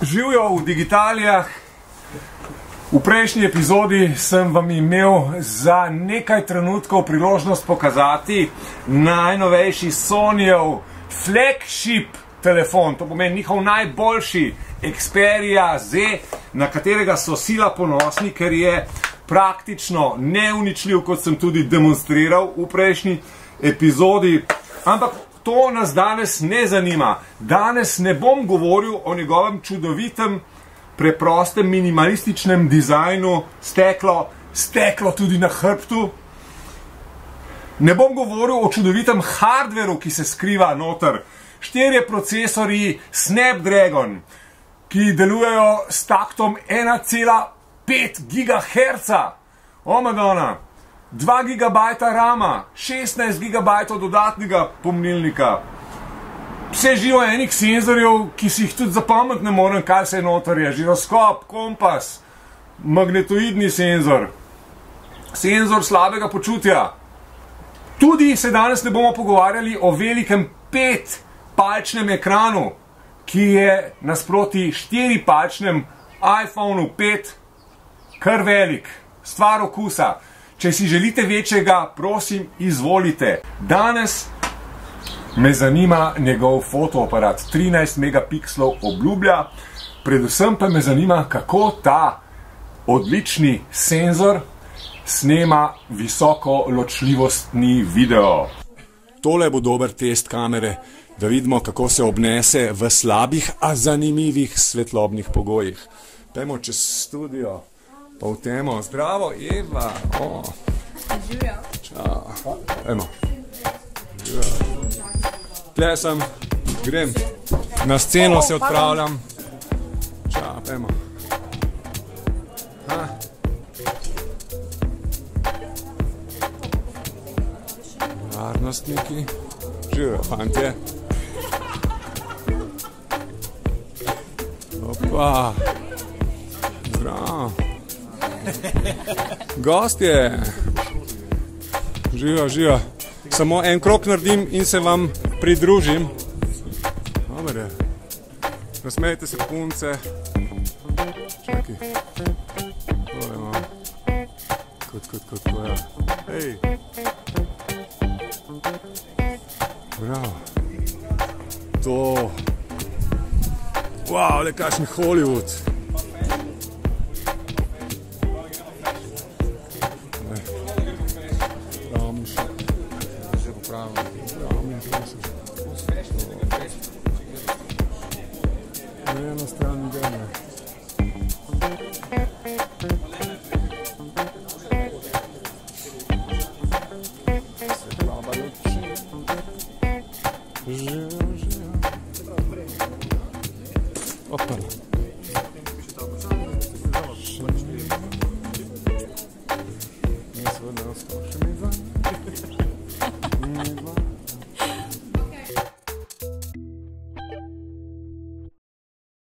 Živijo v Digitalijah. V prejšnji epizodi sem vam imel za nekaj trenutkov priložnost pokazati najnovejši Sonyjev flagship telefon. To pomeni njihov najboljši Xperia Z, na katerega so sila ponosni, ker je praktično neuničljiv, kot sem tudi demonstriral v prejšnji epizodi. Ampak to nas danes ne zanima. Danes ne bom govoril o njegovem čudovitem, preprostem, minimalističnem dizajnu, steklo tudi na hrbtu. Ne bom govoril o čudovitem hardveru, ki se skriva noter. 4 procesorji Snapdragon, ki delujejo s taktom 1,5 GHz. O Madonna! 2 GB RAM-a, 16 GB dodatnega pomnilnika. Vse živo enih senzorjev, ki si jih tudi zapomniti ne morem, kaj se je noter je. Žiroskop, kompas, magnetoidni senzor, senzor slabega počutja. Tudi se danes ne bomo pogovarjali o velikem 5-palčnem ekranu, ki je nasproti 4-palčnem iPhonu 5 kar velik. Stvar okusa. Če si želite večjega, prosim, izvolite. Danes me zanima njegov fotoaparat. 13 megapikslov obljublja. Predvsem pa me zanima, kako ta odlični senzor snema visoko ločljivostni video. Tole bo dober test kamere, da vidimo, kako se obnese v slabih, a zanimivih svetlobnih pogojih. Pejmo čez studio. Pa v temo. Zdravo, Eva. Živijo. Čau. Ejmo. Tle sem. Grem. Na sceno se odpravljam. Čau, ejmo. Varnostniki. Živijo, fantje. Opa. Zdravo. Gostje. Živijo. Samo en krog naredim in se vam pridružim. Dobre. Nasmejte se, punce. Čakaj. Tole imam. Kot, ja. Hej. Bravo. To. Wow, le kakšen Hollywood. Enostavno delo. Svetloba luči. Živijo. Opa. Jaz vedno ostao še mi van.